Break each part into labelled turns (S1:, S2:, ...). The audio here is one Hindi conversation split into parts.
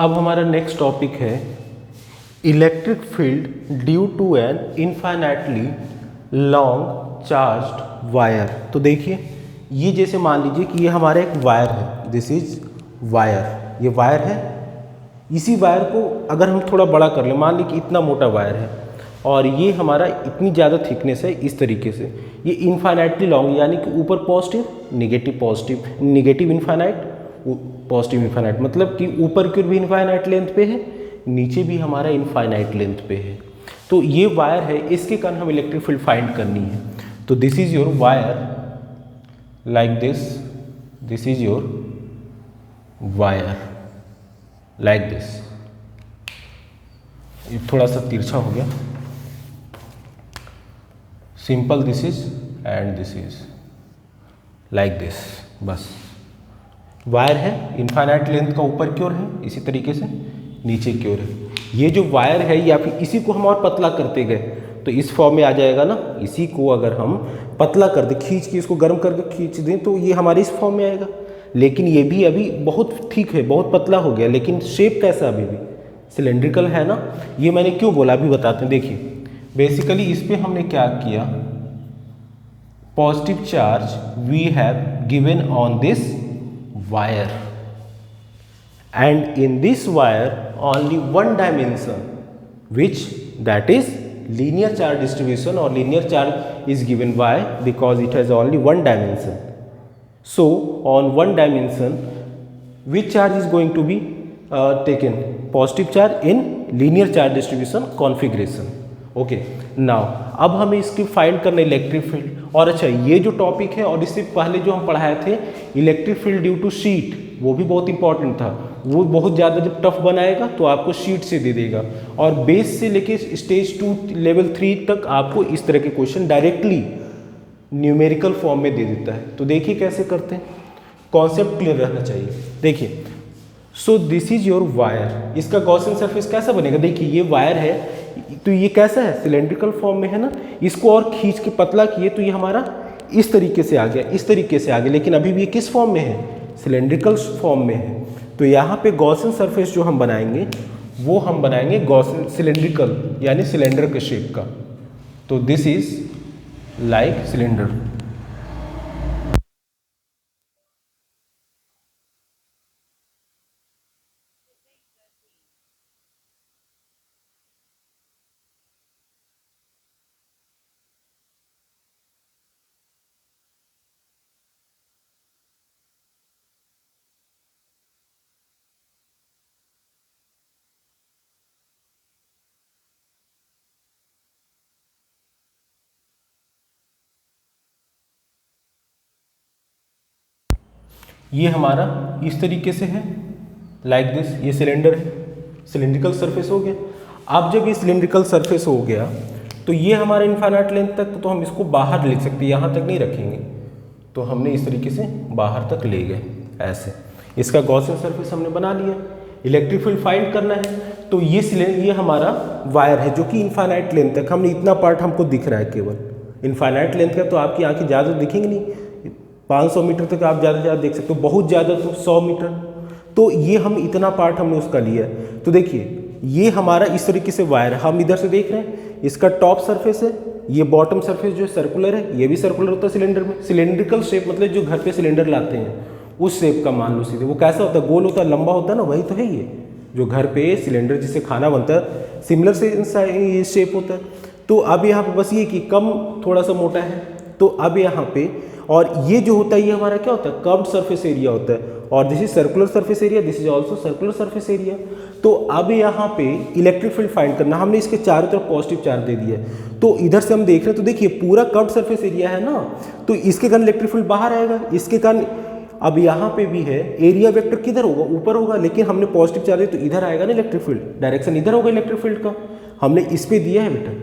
S1: अब हमारा नेक्स्ट टॉपिक है electric field due to an infinitely long charged wire. तो देखिए ये जैसे मान लीजिए कि ये हमारा एक वायर है, दिस इज वायर, ये वायर है। इसी वायर को अगर हम थोड़ा बड़ा कर लें, मान ली कि इतना मोटा वायर है और ये हमारा इतनी ज़्यादा थिकनेस है, इस तरीके से ये इनफाइनाइटली लॉन्ग, यानी कि ऊपर positive negative infinite positive infinite, मतलब कि ऊपर की ओर भी इनफाइनाइट लेंथ पे है, नीचे भी हमारा इनफाइनाइट लेंथ पे है। तो ये वायर है, इसके कारण हम इलेक्ट्रिक फील्ड फाइंड करनी है। तो this is your wire like this is your wire like this. ये थोड़ा सा तिरछा हो गया, simple this is and this is like this. बस वायर है, इनफाइनाइट लेंथ का ऊपर की ओर है, इसी तरीके से नीचे की ओर है। ये जो वायर है या फिर इसी को हम और पतला करते गए तो इस फॉर्म में आ जाएगा ना। इसी को अगर हम पतला कर दें, खींच के इसको गर्म करके खींच दें तो ये हमारे इस फॉर्म में आएगा। लेकिन ये भी अभी बहुत ठीक है, बहुत पतला हो गया, लेकिन शेप कैसा अभी भी सिलेंड्रिकल है ना। ये मैंने क्यों बोला अभी बताते हैं। देखिए बेसिकली इस पर हमने क्या किया, positive charge we have given on this wire and in this wire only one dimension, which that is linear charge distribution, or linear charge is given. Why? Because it has only one dimension. So on one dimension which charge is going to be taken? Positive charge in linear charge distribution configuration. Okay now अब हमें इसकी फाइंड करना इलेक्ट्रिक फील्ड। और अच्छा ये जो टॉपिक है और इससे पहले जो हम पढ़ाए थे electric field due to sheet, वो भी बहुत इंपॉर्टेंट था। वो बहुत ज़्यादा जब टफ बनाएगा तो आपको शीट से दे देगा, और बेस से लेके स्टेज 2 लेवल 3 तक आपको इस तरह के क्वेश्चन डायरेक्टली न्यूमेरिकल फॉर्म में दे देता है। तो देखिए कैसे करते हैं, कॉन्सेप्ट क्लियर रहना चाहिए। देखिए so this is your wire, इसका गॉसियन सरफेस कैसा बनेगा। देखिए ये वायर है तो ये कैसा है, सिलेंड्रिकल फॉर्म में है ना। इसको और खींच के पतला किए तो ये हमारा इस तरीके से आ गया, इस तरीके से आ गया, लेकिन अभी भी ये किस फॉर्म में है, सिलेंड्रिकल फॉर्म में है। तो यहाँ पे गॉसियन सरफेस जो हम बनाएंगे वो हम बनाएंगे गॉसियन सिलेंड्रिकल, यानी सिलेंडर के शेप का। तो दिस इज लाइक सिलेंडर। ये हमारा इस तरीके से है लाइक दिस, ये सिलेंडर है, सिलेंड्रिकल सरफेस हो गया। अब जब ये सिलेंड्रिकल सरफेस हो गया तो ये हमारा इनफाइनाइट लेंथ तक, तो हम इसको बाहर लिख सकते हैं, यहाँ तक नहीं रखेंगे। तो हमने इस तरीके से बाहर तक ले गए ऐसे। इसका गॉसियन सरफेस हमने बना लिया। इलेक्ट्रिक फील्ड फाइंड करना है तो ये हमारा वायर है जो कि इनफाइनाइट लेंथ तक, हमने इतना पार्ट हमको दिख रहा है केवल इनफाइनाइट लेंथ का। तो आपकी आंखें ज़्यादा दिखेंगी नहीं, 500 मीटर तक आप ज़्यादा से ज़्यादा देख सकते हो, बहुत ज़्यादा तो 100 मीटर। तो ये हम इतना पार्ट हमने उसका लिया है। तो देखिए ये हमारा इस तरीके से वायर है, हम इधर से देख रहे हैं, इसका टॉप सरफेस है, ये बॉटम सरफेस जो सर्कुलर है, ये भी सर्कुलर होता है सिलेंडर में। सिलेंड्रिकल शेप मतलब जो घर पे सिलेंडर लाते हैं उस शेप का मान लो सीधे। वो कैसा होता है, गोल होता है, लंबा होता है ना, वही तो है ये जो घर पे सिलेंडर जिससे खाना बनता है, सिमिलर से ये शेप होता है। तो अब यहाँ पे बस ये कि कम थोड़ा सा मोटा है। तो अब यहाँ पे, और ये जो होता है ये हमारा क्या होता है, कर्व्ड सरफेस एरिया होता है, और this is circular surface area, this is also circular surface area. तो अब यहाँ पे इलेक्ट्रिक फील्ड फाइंड करना, हमने इसके चारों तरफ पॉजिटिव चार्ज दे दिया है। तो इधर से हम देख रहे हैं तो देखिए पूरा कर्व्ड सरफेस एरिया है ना, तो इसके कारण इलेक्ट्रिक फील्ड बाहर आएगा, इसके कारण। अब यहाँ पे भी है, एरिया वेक्टर किधर होगा, ऊपर होगा, लेकिन हमने पॉजिटिव चार्ज दिया तो इधर आएगा ना इलेक्ट्रिक फील्ड, डायरेक्शन इधर होगा इलेक्ट्रिक फील्ड का, हमने इस पे दिया है बेटा।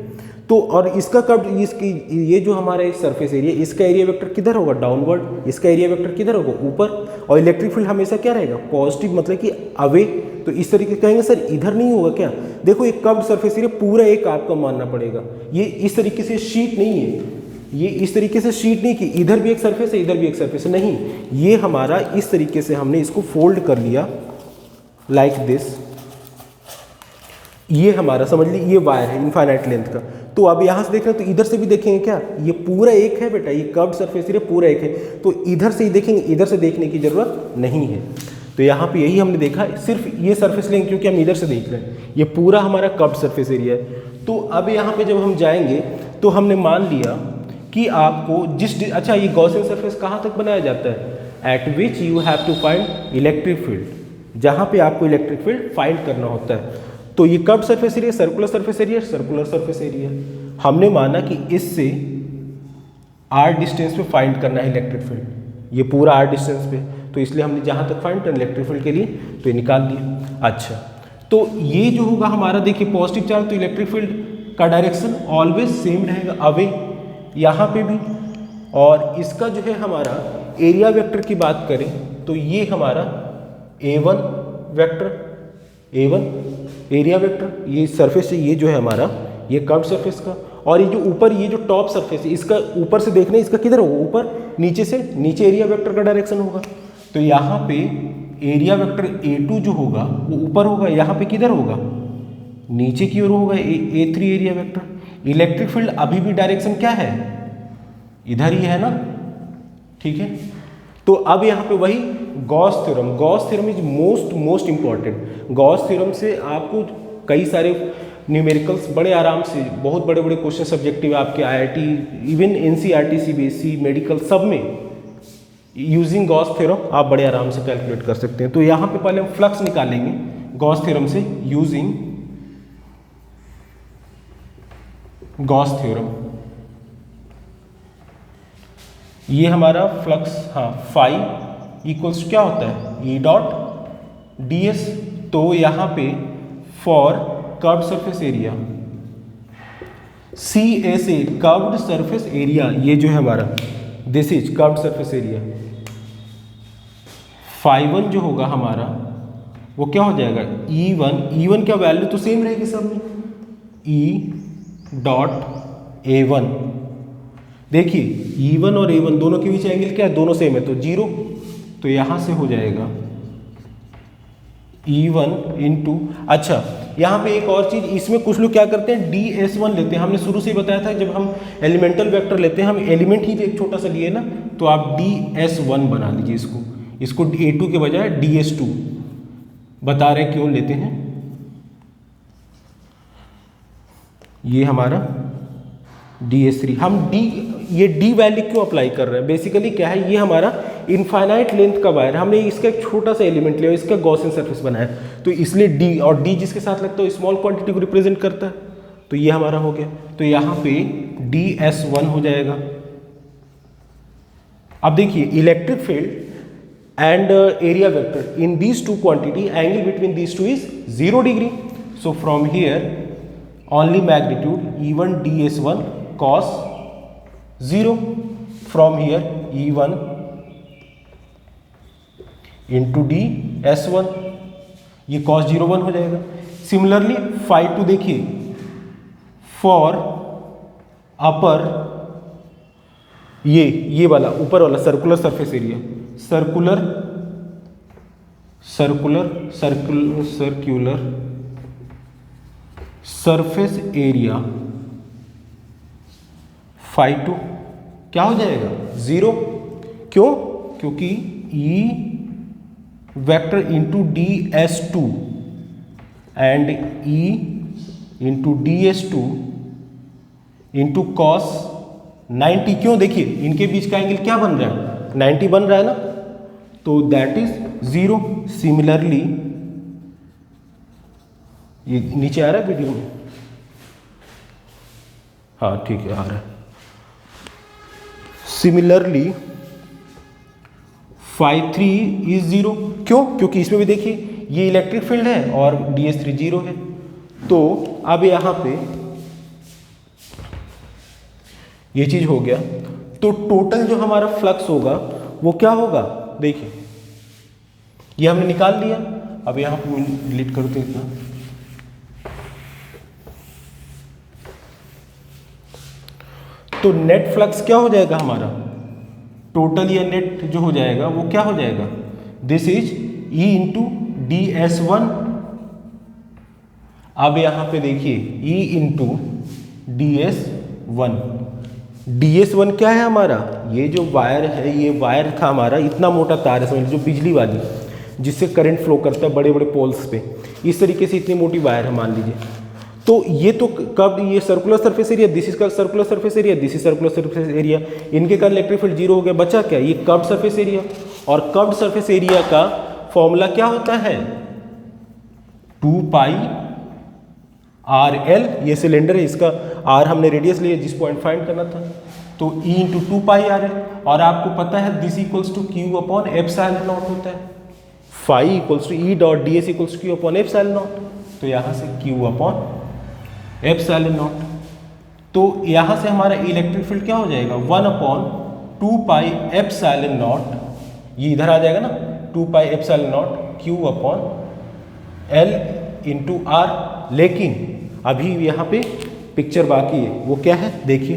S1: तो और इसका कर्व, इसकी ये जो हमारा सरफेस एरिया, इसका एरिया वेक्टर किधर होगा, डाउनवर्ड, इसका एरिया वेक्टर किधर होगा, ऊपर। और इलेक्ट्रिक फील्ड हमेशा क्या रहेगा, पॉजिटिव, मतलब कि अवे। तो इस तरीके से कहेंगे सर इधर नहीं होगा क्या, देखो ये कर्व्ड सरफेस एरिया पूरा एक आपका मानना पड़ेगा। ये इस तरीके से शीट नहीं है, ये इस तरीके से शीट नहीं कि इधर भी एक सरफेस है इधर भी एक सरफेस है, नहीं, ये हमारा इस तरीके से हमने इसको फोल्ड कर लिया लाइक दिस। ये हमारा समझ ली ये वायर है इनफाइनाइट लेंथ का। तो अब यहाँ से देख रहे हैं तो इधर से भी देखेंगे क्या, ये पूरा एक है बेटा, ये कर्व्ड सरफेस एरिया पूरा एक है, तो इधर से ही देखेंगे, इधर से देखने की जरूरत नहीं है। तो यहाँ पे यही हमने देखा, सिर्फ ये सरफेस लेंगे क्योंकि हम इधर से देख रहे हैं, ये पूरा हमारा कर्व्ड सरफेस एरिया है। तो अब यहाँ पे जब हम जाएंगे तो हमने मान लिया कि आपको अच्छा ये गॉसियन सरफेस कहाँ तक बनाया जाता है, at which you have to find electric field, जहाँ पे आपको इलेक्ट्रिक फील्ड फाइंड करना होता है। तो ये curved surface area, circular surface area, circular surface area, हमने माना कि इससे r डिस्टेंस पे फाइंड करना है इलेक्ट्रिक फील्ड, ये पूरा r डिस्टेंस पे, तो इसलिए हमने जहाँ तक फाइंड करना इलेक्ट्रिक फील्ड के लिए तो ये निकाल दिया। अच्छा, तो ये जो होगा हमारा, देखिए पॉजिटिव चार्ज, तो इलेक्ट्रिक फील्ड का डायरेक्शन ऑलवेज सेम रहेगा, अवे यहाँ पे भी। और इसका जो है हमारा एरिया वेक्टर की बात करें तो ये हमारा A1 vector, A1 area vector, ये सरफेस है, ये जो है हमारा ये कर्व्ड सरफेस का, और ये जो ऊपर ये जो टॉप सरफेस है इसका ऊपर से देखना है, इसका किधर होगा, ऊपर, नीचे से नीचे एरिया वेक्टर का डायरेक्शन होगा। तो यहाँ पे एरिया वेक्टर A2 जो होगा वो ऊपर होगा, यहाँ पे किधर होगा, नीचे की ओर होगा A3 area vector. Electric field अभी भी डायरेक्शन क्या है, इधर ही है ना, ठीक है। तो अब यहाँ पे वही Gauss theorem, Gauss theorem is most important. Gauss theorem से आपको कई सारे न्यूमेरिकल्स बड़े आराम से, बहुत बड़े बड़े क्वेश्चन सब्जेक्टिव आपके IIT, even NCERT, CBSE, medical, सब में यूजिंग गॉस थ्योरम आप बड़े आराम से कैलकुलेट कर सकते हैं। तो यहाँ पे पहले हम फ्लक्स निकालेंगे गॉस थ्योरम से, यूजिंग गॉस थ्योरम। ये हमारा फ्लक्स, हाँ, फाई इक्वल्स क्या होता है, E डॉट ds। तो यहाँ पे for curved surface area, CSA curved surface area, ये जो है हमारा this is curved surface area, φ1 जो होगा हमारा वो क्या हो जाएगा, E1 क्या वैल्यू तो सेम रहेगी सब में, E डॉट A1। देखिए E1 और A1 दोनों के बीच एंगल क्या है, दोनों सेम है, तो 0, तो यहां से हो जाएगा E1 इंटू, अच्छा यहाँ पे एक और चीज, इसमें कुछ लोग क्या करते हैं DS1 लेते हैं, हमने शुरू से ही बताया था जब हम एलिमेंटल वेक्टर लेते हैं, हम एलिमेंट ही एक छोटा सा लिए ना, तो आप DS1 बना लीजिए, इसको A2 के बजाय DS2 बता रहे क्यों लेते हैं। ये हमारा DS3, हम ये D वैल्यू क्यों अप्लाई कर रहे हैं, बेसिकली क्या है, ये हमारा इनफाइनाइट लेंथ का वायर, हमने इसका एक छोटा सा एलिमेंट लिया, इसका गॉसियन सरफेस बनाया, तो इसलिए D, और D जिसके साथ लगता है स्मॉल क्वांटिटी को रिप्रेजेंट करता है, तो ये हमारा हो गया। तो यहाँ पे DS1 हो जाएगा। अब देखिए electric field and area vector in these two quantity, angle between these two is 0 degree. So from here only magnitude E1 DS1 cos 0, from here E1 into DS1, ये cos 01 हो जाएगा। सिमिलरली φ2 देखिए, फॉर अपर, ये वाला ऊपर वाला circular surface area, circular surface area φ2 क्या हो जाएगा, 0। क्यों, क्योंकि E vector into DS2 and E into DS2 into cos 90, क्यों, देखिए इनके बीच का एंगल क्या बन रहा है, 90 बन रहा है ना, तो दैट इज 0। सिमिलरली ये नीचे आ रहा है वीडियो में, हाँ ठीक है आ रहा है। सिमिलरली φ3 इज 0, क्यों, क्योंकि इसमें भी देखिए ये इलेक्ट्रिक फील्ड है और DS3 0 है। तो अब यहाँ पे ये चीज हो गया, तो टोटल जो हमारा फ्लक्स होगा वो क्या होगा, देखिए ये हमने निकाल लिया। अब यहां पे डिलीट करते हैं इतना, तो नेट फ्लक्स क्या हो जाएगा हमारा, टोटल या नेट जो हो जाएगा वो क्या हो जाएगा, this is E into DS1 अब यहाँ पे देखिए E इंटू DS1। DS1 क्या है हमारा, ये जो वायर है, ये वायर था हमारा, इतना मोटा तार है समझ लीजिए, जो बिजली वाली जिससे करंट फ्लो करता है बड़े बड़े पोल्स पे, इस तरीके से इतनी मोटी वायर है मान लीजिए। तो ये तो कब, ये circular surface area, this is का circular surface area, this is circular surface area, इनके कारण इलेक्ट्रिक फील्ड जीरो हो गया, बचा क्या, ये कर्व्ड सरफेस एरिया। और कर्व्ड सरफेस एरिया का फॉर्मूला क्या होता है, 2 पाई RL, ये सिलेंडर है, इसका R हमने रेडियस लिया जिस पॉइंट फाइंड करना था, तो E इंटू 2 पाई RL। और आपको पता है this equals to Q upon epsilon naught होता है, phi equals to E dot DS equals to Q upon epsilon naught, तो यहाँ से Q अपॉन एप्सिलॉन नॉट। तो यहाँ से हमारा इलेक्ट्रिक फील्ड क्या हो जाएगा, 1 अपॉन 2 पाई एप्सिलॉन नॉट, ये इधर आ जाएगा ना, 2 pi epsilon not Q upon L into R। लेकिन अभी यहाँ पे पिक्चर बाकी है, वो क्या है देखिए,